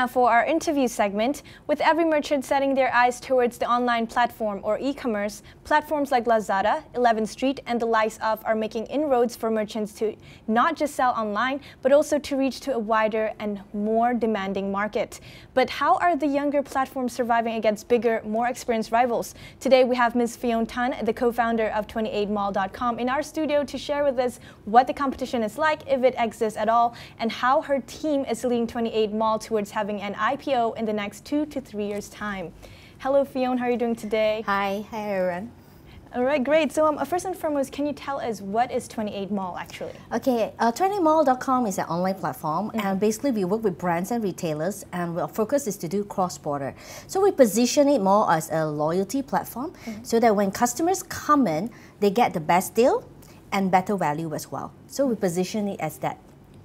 Now for our interview segment, with every merchant setting their eyes towards the online platform or e-commerce, platforms like Lazada, 11th Street and the likes of are making inroads for merchants to not just sell online, but also to reach to a wider and more demanding market. But how are the younger platforms surviving against bigger, more experienced rivals? Today we have Ms. Fiona Tan, the co-founder of 28mall.com, in our studio to share with us what the competition is like, if it exists at all, and how her team is leading 28mall towards having an IPO in the next 2 to 3 years' time. Hello, Fiona. How are you doing today? Hi, Aaron. All right, great. So first and foremost, can you tell us what is 28mall actually? Okay, 28mall.com is an online platform, and basically we work with brands and retailers, and our focus is to do cross-border. So we position it more as a loyalty platform, so that when customers come in, they get the best deal and better value as well. So we position it as that.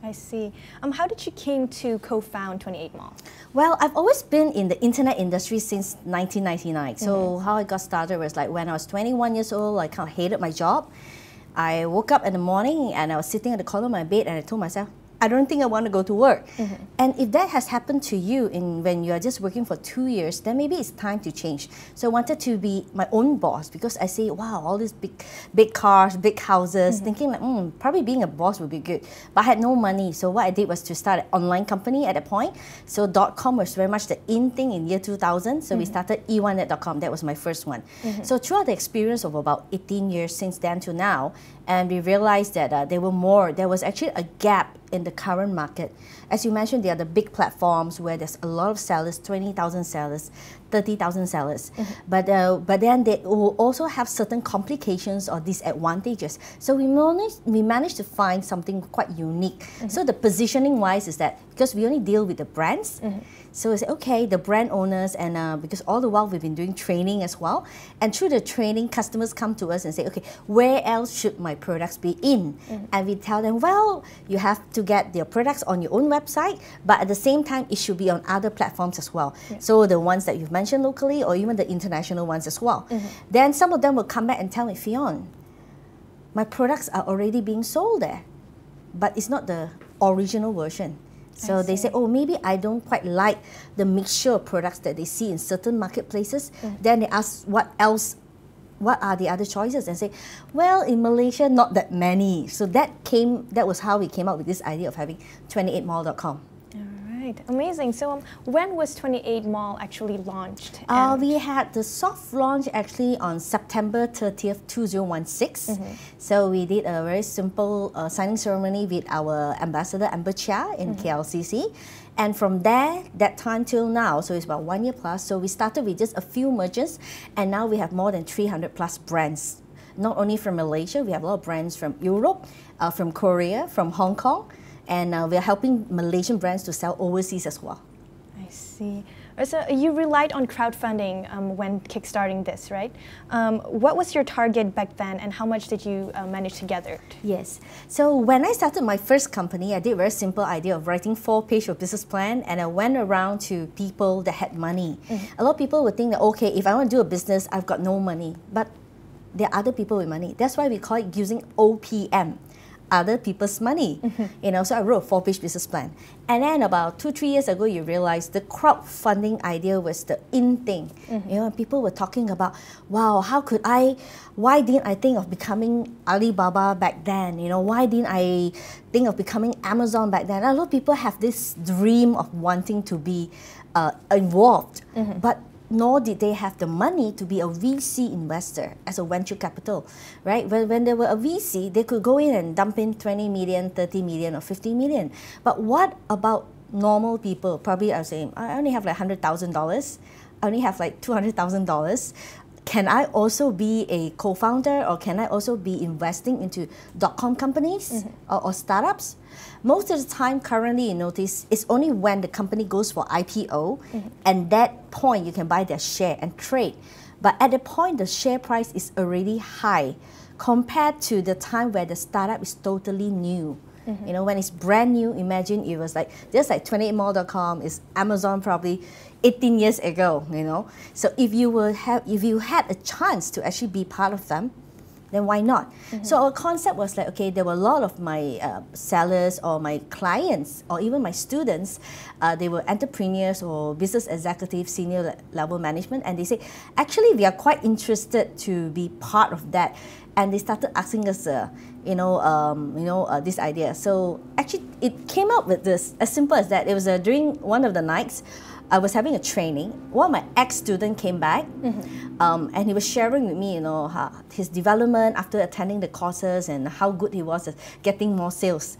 I see. How did you came to co-found 28mall? Well, I've always been in the internet industry since 1999. So how I got started was like when I was 21 years old, I kind of hated my job. I woke up in the morning and I was sitting at the corner of my bed and I told myself, I don't think I want to go to work. And if that has happened to you when you are just working for 2 years, then maybe it's time to change. So I wanted to be my own boss because I say, wow, all these big cars, big houses, thinking like, probably being a boss would be good. But I had no money. So what I did was to start an online company at that point. So .com was very much the in thing in year 2000. So we started e1net.com. That was my first one. So throughout the experience of about 18 years since then to now, and we realized that there was actually a gap in the current market. As you mentioned, there are the big platforms where there's a lot of sellers, 20,000 sellers, 30,000 sellers. But then they will also have certain complications or disadvantages. So we managed to find something quite unique. So the positioning wise is that because we only deal with the brands, so it's okay, the brand owners, and because all the while we've been doing training as well, and through the training, customers come to us and say, okay, where else should my products be in? And we tell them, well, you have to get your products on your own website, but at the same time, it should be on other platforms as well. So the ones that you've mentioned locally, or even the international ones as well. Then some of them will come back and tell me, Fiona, my products are already being sold there, but it's not the original version. So they say, oh, maybe I don't quite like the mixture of products that they see in certain marketplaces. Then they ask, what are the other choices? And say, well, in Malaysia, not that many. So that was how we came up with this idea of having 28mall.com. Right, amazing. So when was 28mall actually launched? We had the soft launch actually on September 30th, 2016. So we did a very simple signing ceremony with our ambassador, Amber Chia in KLCC. And from there, that time till now, so it's about 1 year plus. So we started with just a few merchants, and now we have more than 300 plus brands. Not only from Malaysia, we have a lot of brands from Europe, from Korea, from Hong Kong, and we are helping Malaysian brands to sell overseas as well. I see. So you relied on crowdfunding when kickstarting this, right? What was your target back then, and how much did you manage to gather? Yes. So when I started my first company, I did a very simple idea of writing 4-page of business plan, and I went around to people that had money. A lot of people would think that, okay, if I want to do a business, I've got no money. But there are other people with money. That's why we call it using OPM. Other people's money. So I wrote a 4-page business plan. And then about 2-3 years ago, you realize the crowdfunding idea was the in thing. People were talking about, wow, why didn't I think of becoming Alibaba back then? Why didn't I think of becoming Amazon back then? A lot of people have this dream of wanting to be involved, but nor did they have the money to be a VC investor as a venture capital, right? When they were a VC, they could go in and dump in 20 million, 30 million, or 50 million. But what about normal people? Probably I was saying, I only have like $100,000. I only have like $200,000. Can I also be a co-founder, or can I also be investing into .com companies or startups? Most of the time, currently, you notice, it's only when the company goes for IPO, and that point you can buy their share and trade. But at the point, the share price is already high compared to the time where the startup is totally new. When it's brand new, imagine it was like, just like 28mall.com is Amazon probably 18 years ago, So if you had a chance to actually be part of them, then why not? So our concept was like, okay, there were a lot of my sellers or my clients or even my students, they were entrepreneurs or business executives, senior level management, and they say, actually, we are quite interested to be part of that. And they started asking us, this idea. So actually, it came up with this, as simple as that. It was during one of the nights, I was having a training. One of my ex-students came back, and he was sharing with me, his development after attending the courses and how good he was at getting more sales.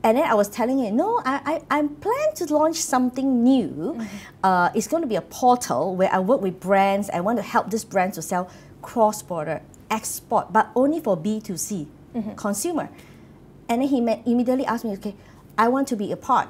And then I was telling him, no, I plan to launch something new. It's going to be a portal where I work with brands. I want to help these brands to sell cross-border, export, but only for B2C, consumer. And then he immediately asked me, okay, I want to be a part.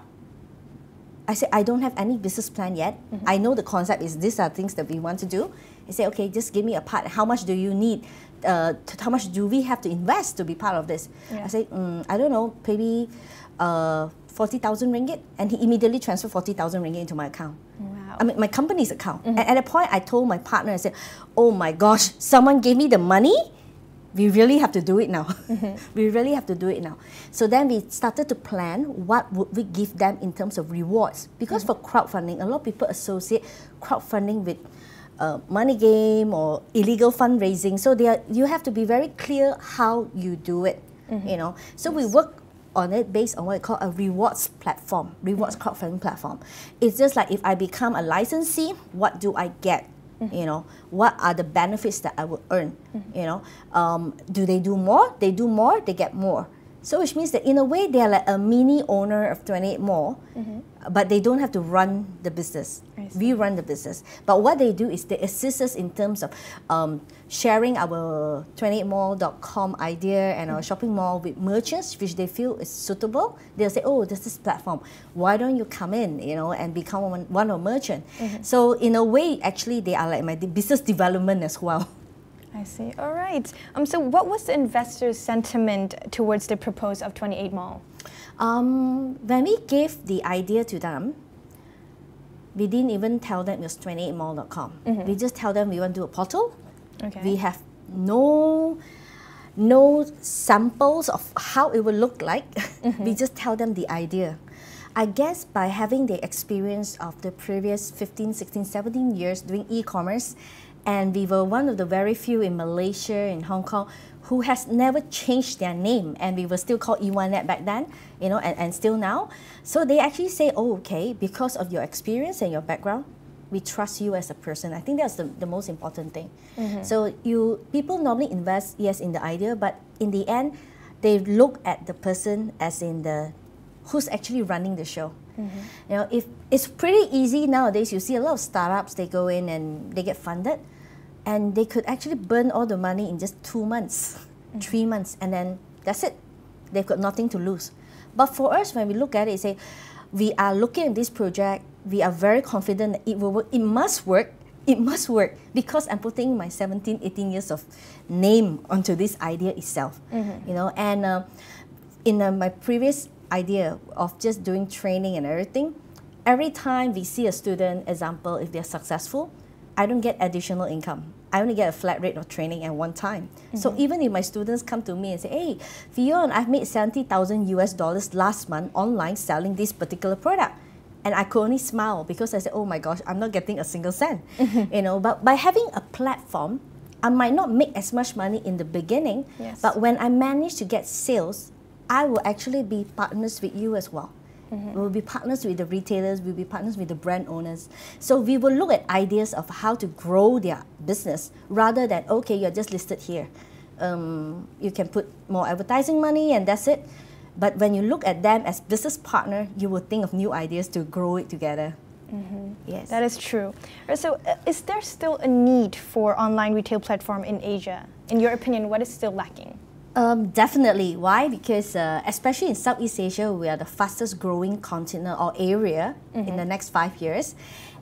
I said, I don't have any business plan yet. I know the concept is these are things that we want to do. He said, okay, just give me a part. How much do you need? How much do we have to invest to be part of this? Yeah. I said, I don't know, maybe 40,000 ringgit. And he immediately transferred 40,000 ringgit into my account. Wow. I mean, my company's account. And at a point, I told my partner, I said, oh my gosh, someone gave me the money? We really have to do it now. We really have to do it now. So then we started to plan what would we give them in terms of rewards. Because for crowdfunding, a lot of people associate crowdfunding with money game or illegal fundraising. So you have to be very clear how you do it. So we work on it based on what we call a rewards platform, crowdfunding platform. It's just like if I become a licensee, what do I get? What are the benefits that I will earn? Do they do more? They do more, they get more. So which means that in a way, they are like a mini owner of 28 Mall, but they don't have to run the business. We run the business. But what they do is they assist us in terms of sharing our 28mall.com idea and our shopping mall with merchants, which they feel is suitable. They'll say, oh, there's this platform. Why don't you come in, and become one of merchant? So in a way, actually, they are like my business development as well. I see. All right. So what was the investors' sentiment towards the proposal of 28 Mall? When we gave the idea to them, we didn't even tell them it was 28mall.com. We just tell them we want to do a portal. Okay. We have no samples of how it will look like. We just tell them the idea. I guess by having the experience of the previous 15, 16, 17 years doing e-commerce, and we were one of the very few in Malaysia, in Hong Kong, who has never changed their name, and we were still called E1net back then, and still now. So they actually say, oh, okay, because of your experience and your background, we trust you as a person. I think that's the most important thing. So people normally invest, yes, in the idea, but in the end, they look at the person as in who's actually running the show. If it's pretty easy nowadays, you see a lot of startups, they go in and they get funded, and they could actually burn all the money in just 2 months, 3 months, and then that's it. They've got nothing to lose. But for us, when we look at it, say, we are looking at this project, we are very confident that it will work. It must work. It must work because I'm putting my 17, 18 years of name onto this idea itself. And in my previous idea of just doing training and everything, every time we see a student, example, if they're successful, I don't get additional income. I only get a flat rate of training at one time. So even if my students come to me and say, hey, Fiona, I've made $70,000 last month online selling this particular product. And I could only smile because I said, oh my gosh, I'm not getting a single cent. But by having a platform, I might not make as much money in the beginning, but when I manage to get sales, I will actually be partners with you as well. We'll be partners with the retailers, we'll be partners with the brand owners. So we will look at ideas of how to grow their business rather than, okay, you're just listed here. You can put more advertising money and that's it. But when you look at them as business partner, you will think of new ideas to grow it together. Yes. That is true. So is there still a need for online retail platform in Asia? In your opinion, what is still lacking? Definitely. Why? Because especially in Southeast Asia, we are the fastest growing continent or area in the next 5 years.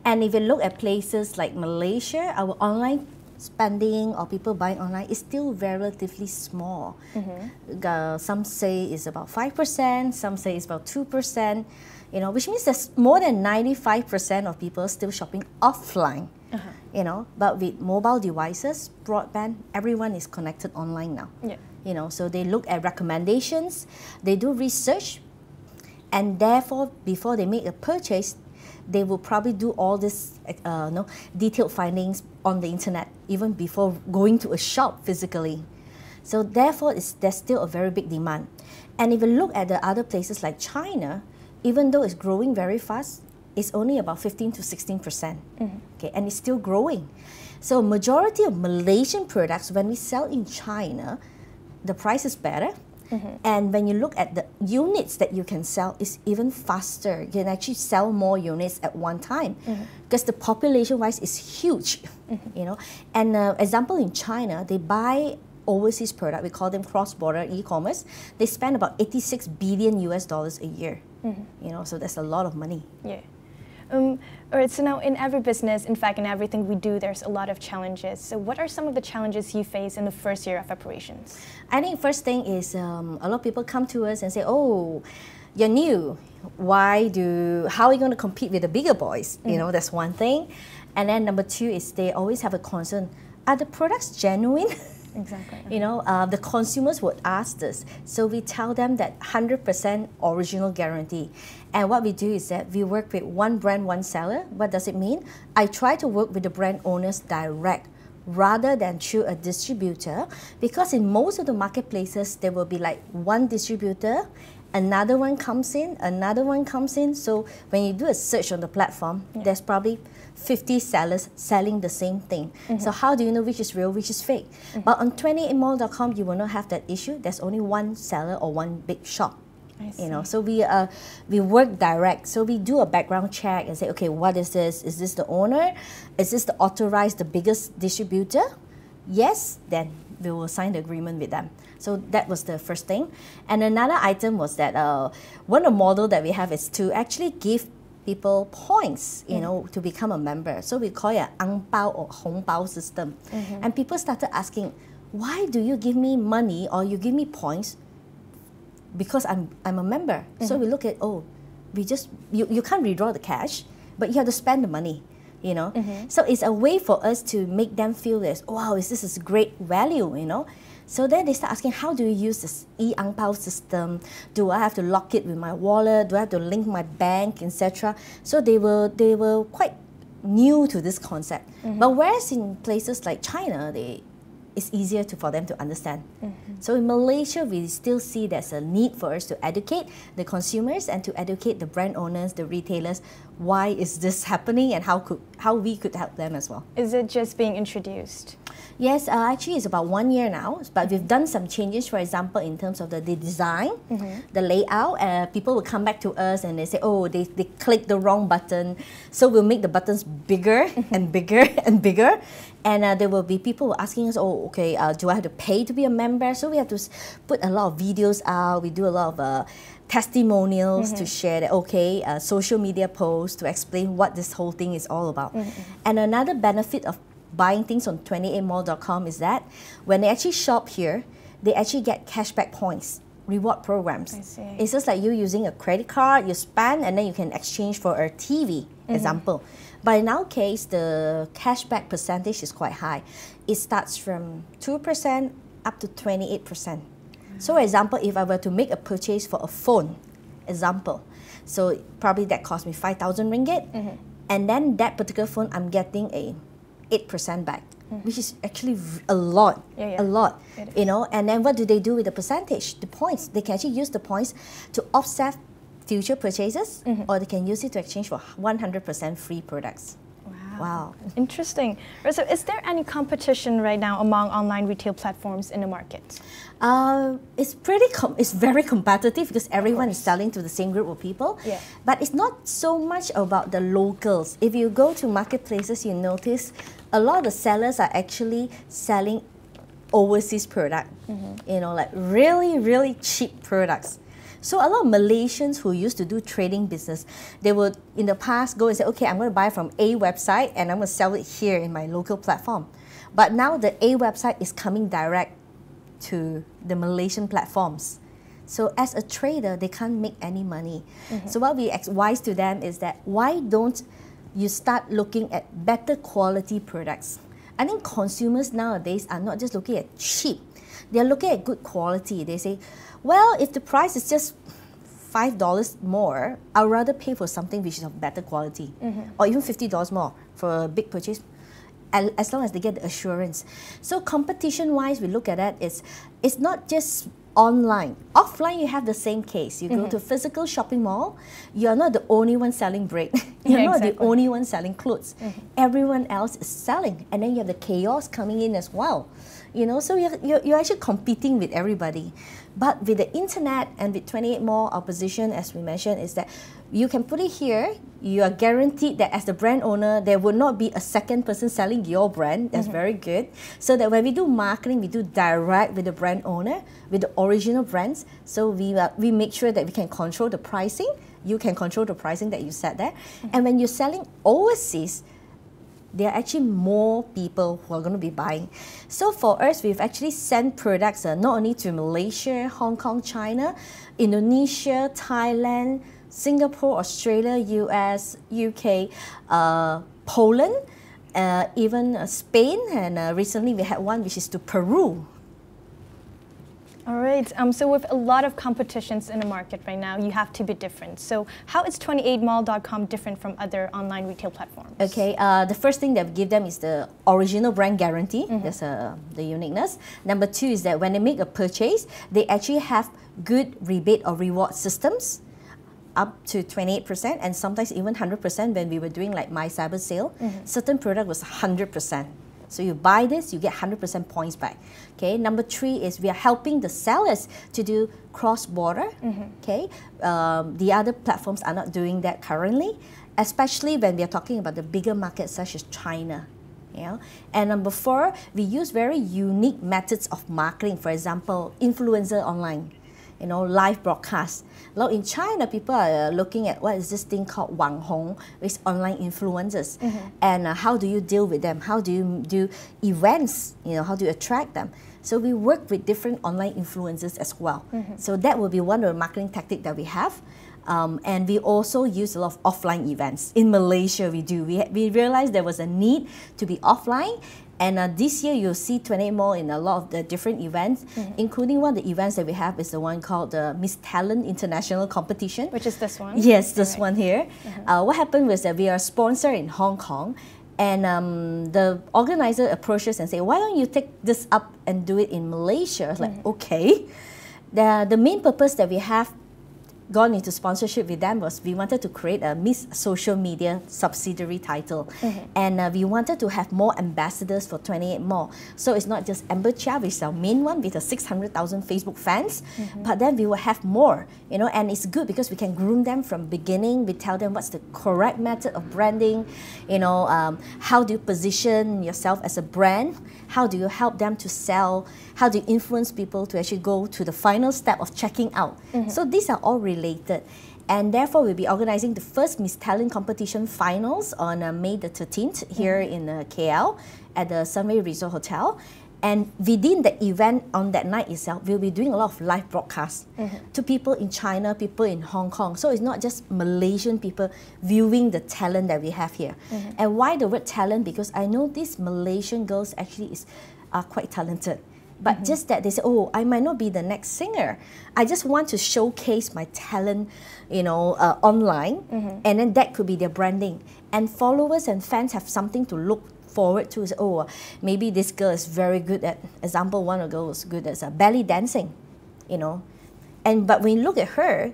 And if you look at places like Malaysia, our online spending or people buying online is still relatively small. Some say it's about 5%, some say it's about 2%, which means there's more than 95% of people still shopping offline. You know, but with mobile devices, broadband, everyone is connected online now. Yeah. You know, so they look at recommendations, they do research, and therefore, before they make a purchase, they will probably do all this detailed findings on the internet, even before going to a shop physically. So therefore, there's still a very big demand. And if you look at the other places like China, even though it's growing very fast, it's only about 15 to 16%. Okay, and it's still growing. So majority of Malaysian products, when we sell in China, the price is better. And when you look at the units that you can sell, it's even faster. You can actually sell more units at one time because the population-wise is huge. You know, and example in China, they buy overseas product. We call them cross-border e-commerce. They spend about 86 billion US dollars a year. You know, so that's a lot of money. Yeah. All right, so now in every business, in fact, in everything we do, there's a lot of challenges. So what are some of the challenges you face in the first year of operations? I think first thing is a lot of people come to us and say, oh, you're new. How are you going to compete with the bigger boys? You know, that's one thing. And then number two is they always have a concern. Are the products genuine? Exactly. You know, the consumers would ask this. So we tell them that 100% original guarantee. And what we do is that we work with one brand, one seller. What does it mean? I try to work with the brand owners direct rather than through a distributor, because in most of the marketplaces, there will be like one distributor, another one comes in, another one comes in. So when you do a search on the platform, there's probably 50 sellers selling the same thing. So how do you know which is real, which is fake? But on 28mall.com, you will not have that issue. There's only one seller or one big shop. You know, so we work direct. So we do a background check and say, okay, what is this? Is this the owner? Is this the authorized, the biggest distributor? Yes, then we will sign the agreement with them. So that was the first thing. And another item was that one of the model that we have is to actually give people points, you know, to become a member. So we call it an ang pao or hong pao system. And people started asking, why do you give me money or you give me points? Because I'm a member. So we look at, you can't withdraw the cash, but you have to spend the money, you know. So it's a way for us to make them feel this, wow, this is great value, you know. So then they start asking, how do you use this e-ang pao system? Do I have to lock it with my wallet? Do I have to link my bank, etc.? So they were quite new to this concept. But whereas in places like China, it's easier for them to understand. So in Malaysia, we still see there's a need for us to educate the consumers and to educate the brand owners, the retailers, why is this happening and how we could help them as well. Is it just being introduced? Yes, actually it's about 1 year now, but we've done some changes, for example, in terms of the design, the layout. People will come back to us and they say, oh, they clicked the wrong button. So we'll make the buttons bigger and bigger and bigger. And there will be people asking us, oh, okay, do I have to pay to be a member? So we have to put a lot of videos out. We do a lot of testimonials to share that, okay, social media posts to explain what this whole thing is all about. And another benefit of buying things on 28mall.com is that when they actually shop here, they actually get cashback points, reward programs. I see. It's just like you using a credit card, you spend, and then you can exchange for a TV, example. But in our case, the cashback percentage is quite high. It starts from 2% up to 28%. So for example, if I were to make a purchase for a phone, example, so probably that cost me 5,000 ringgit, and then that particular phone, I'm getting a 8% back, which is actually a lot, a lot, you know. And then what do they do with the percentage? The points. They can actually use the points to offset future purchases, or they can use it to exchange for 100% free products. Wow. Interesting. So is there any competition right now among online retail platforms in the market? It's very competitive because everyone is selling to the same group of people. Yeah. But it's not so much about the locals. If you go to marketplaces, you notice a lot of the sellers are actually selling overseas product. You know, like really, really cheap products. So a lot of Malaysians who used to do trading business, they would in the past go and say, okay, I'm going to buy from A website and I'm going to sell it here in my local platform. But now the A website is coming direct to the Malaysian platforms. So as a trader, they can't make any money. So what we advise to them is that why don't you start looking at better quality products. I think consumers nowadays are not just looking at cheap, they're looking at good quality. They say, well, if the price is just $5 more, I'd rather pay for something which is of better quality, or even $50 more for a big purchase, as long as they get the assurance. So competition-wise, we look at that, it's not just online. Offline, you have the same case. You go to a physical shopping mall, you're not the only one selling bread. You're not the only one selling clothes. Everyone else is selling. And then you have the chaos coming in as well. You know, so you're actually competing with everybody. But with the internet and with 28 Mall, our position, as we mentioned, is that you can put it here. You are guaranteed that as the brand owner, there will not be a second person selling your brand. That's very good. So that when we do marketing, we do direct with the brand owner, with the original brands. So we make sure that we can control the pricing. You can control the pricing that you set there. And when you're selling overseas, there are actually more people who are going to be buying. So for us, we've actually sent products not only to Malaysia, Hong Kong, China, Indonesia, Thailand, Singapore, Australia, US, UK, Poland, even Spain, and recently we had one which is to Peru. All right, so with a lot of competitions in the market right now, you have to be different. So how is 28mall.com different from other online retail platforms? Okay, the first thing that we give them is the original brand guarantee. That's the uniqueness. Number two is that when they make a purchase, they actually have good rebate or reward systems, up to 28%, and sometimes even 100% when we were doing like My Cyber Sale. Certain product was 100%. So you buy this, you get 100% points back. Okay. Number three is we are helping the sellers to do cross-border. Okay. The other platforms are not doing that currently, especially when we are talking about the bigger markets such as China. Yeah. And number four, we use very unique methods of marketing. For example, influencer online. You know, live broadcast. Now in China, people are looking at what is this thing called Wang Hong, which is online influencers. And how do you deal with them? How do you do events? You know, how do you attract them? So we work with different online influencers as well. So that will be one of the marketing tactics that we have. And we also use a lot of offline events. In Malaysia, we do. We realized there was a need to be offline. And this year, you'll see 28 Mall in a lot of the different events, including one of the events that we have is the one called the Miss Talent International Competition. Which is this one? Yes, this one here. What happened was that we are sponsored in Hong Kong, and the organizer approached us and said, why don't you take this up and do it in Malaysia? I was like, okay. The main purpose that we have gone into sponsorship with them was we wanted to create a Miss Social Media subsidiary title. And we wanted to have more ambassadors for 28 Mall. So it's not just Amber Chia, which is our main one with the 600,000 Facebook fans, but then we will have more, you know, and it's good because we can groom them from beginning. We tell them what's the correct method of branding, you know, how do you position yourself as a brand, how do you help them to sell, how do you influence people to actually go to the final step of checking out. So these are all related. And therefore, we'll be organizing the first Miss Talent Competition finals on May the 13th here in KL at the Sunway Resort Hotel. And within the event on that night itself, we'll be doing a lot of live broadcasts to people in China, people in Hong Kong. So it's not just Malaysian people viewing the talent that we have here. And why the word talent? Because I know these Malaysian girls actually are quite talented. But just that they say, oh, I might not be the next singer. I just want to showcase my talent, you know, online. And then that could be their branding. And followers and fans have something to look forward to. Is, oh, maybe this girl is very good at, example, one of the girls was good at belly dancing, you know. But when you look at her,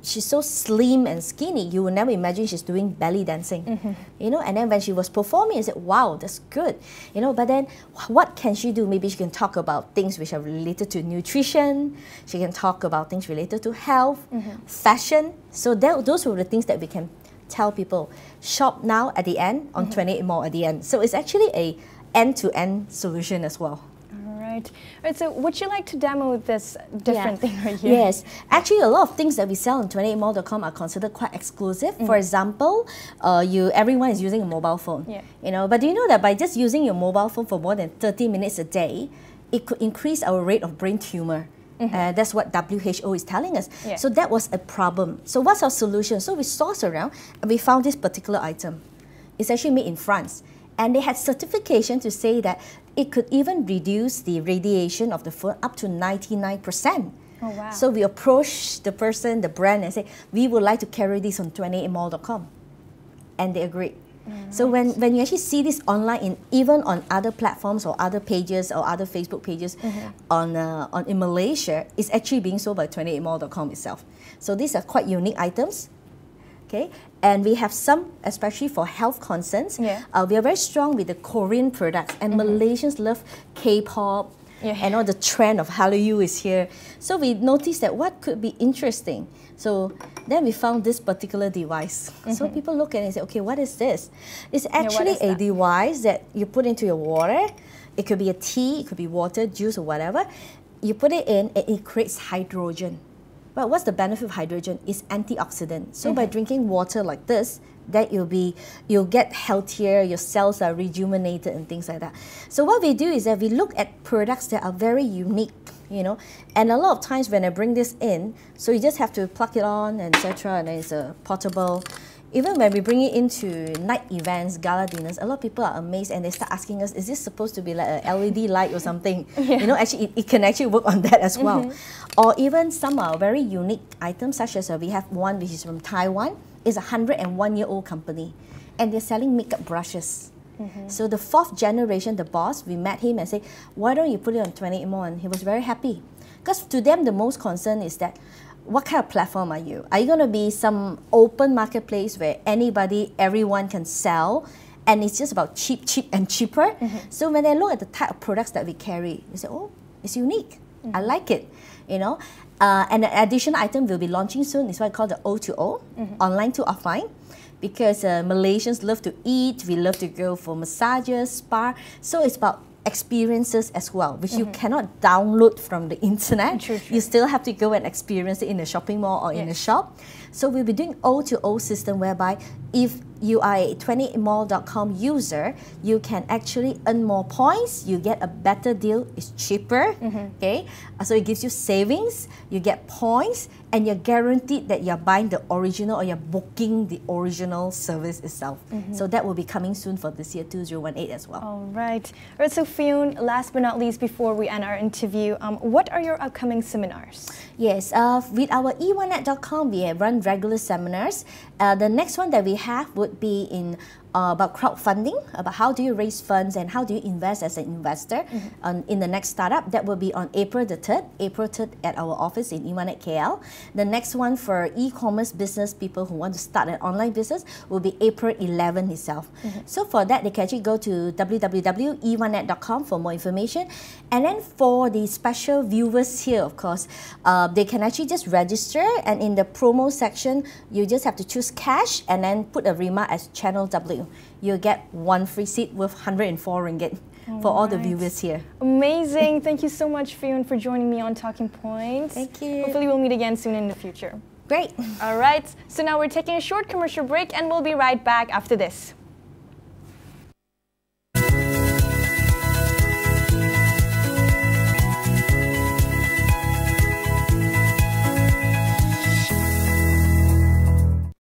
she's so slim and skinny, you will never imagine she's doing belly dancing, you know. And then when she was performing, I said, wow, that's good, you know. But then what can she do? Maybe she can talk about things which are related to nutrition. She can talk about things related to health, fashion. So those were the things that we can tell people. Shop now at the end, on 28 Mall at the end. So it's actually a end-to-end solution as well. All right, so would you like to demo this different thing right here? Yes, actually a lot of things that we sell on 28mall.com are considered quite exclusive. For example, everyone is using a mobile phone. You know, but do you know that by just using your mobile phone for more than 30 minutes a day, it could increase our rate of brain tumor. That's what WHO is telling us. So that was a problem. So what's our solution? So we sourced around and we found this particular item. It's actually made in France. And they had certification to say that it could even reduce the radiation of the phone up to 99%. Oh, wow. So we approached the person, the brand, and said, we would like to carry this on 28mall.com. And they agreed. So when you actually see this online, even on other platforms or other pages or other Facebook pages in Malaysia, it's actually being sold by 28mall.com itself. So these are quite unique items. Okay, and we have some, especially for health concerns. Yeah. We are very strong with the Korean products, and Malaysians love K-pop, and all the trend of Hallyu is here. So we noticed that what could be interesting. So then we found this particular device. So people look at it and say, okay, what is this? It's actually a device that you put into your water. It could be a tea, it could be water, juice, or whatever. You put it in, and it creates hydrogen. But what's the benefit of hydrogen? It's antioxidant. So by drinking water like this, that you'll get healthier, your cells are rejuvenated and things like that. So what we do is that we look at products that are very unique, you know, and a lot of times when I bring this in, so you just have to plug it on, etc., and then it's a portable. Even when we bring it into night events, gala dinners, a lot of people are amazed and they start asking us, is this supposed to be like an LED light or something? You know, actually, it can actually work on that as well. Or even some are very unique items, such as we have one which is from Taiwan. It's a 101-year-old company, and they're selling makeup brushes. So the 4th generation, the boss, we met him and said, why don't you put it on 28mall? And he was very happy. Because to them, the most concern is that, what kind of platform are you? Are you going to be some open marketplace where anybody, everyone can sell, and it's just about cheap, and cheaper? So when they look at the type of products that we carry, they say, oh, it's unique. I like it, you know. And an additional item we'll be launching soon is what I call the O2O, online to offline. Because Malaysians love to eat, we love to go for massages, spa. So it's about experiences as well, which you cannot download from the internet. You still have to go and experience it in a shopping mall or in a shop. So we'll be doing O2O system whereby if you are a 28mall.com user, you can actually earn more points, you get a better deal, it's cheaper, okay? So it gives you savings, you get points, and you're guaranteed that you're buying the original or you're booking the original service itself. So that will be coming soon for this year, 2018 as well. All right. All right, so Fionn, last but not least, before we end our interview, what are your upcoming seminars? Yes, with our e1net.com, we have run regular seminars. The next one that we have would be in about crowdfunding, about how do you raise funds and how do you invest as an investor in the next startup. That will be on April the 3rd at our office in e1net KL. The next one for e-commerce business people who want to start an online business will be April 11 itself. So for that, they can actually go to www.e1net.com for more information. And then for the special viewers here, of course, they can actually just register, and in the promo section, you just have to choose cash and then put a remark as Channel W. You'll get one free seat worth 104 ringgit for all the viewers here. Amazing. Thank you so much, Fionn, for joining me on Talking Points. Thank you. Hopefully we'll meet again soon in the future. Great. All right. So now we're taking a short commercial break and we'll be right back after this.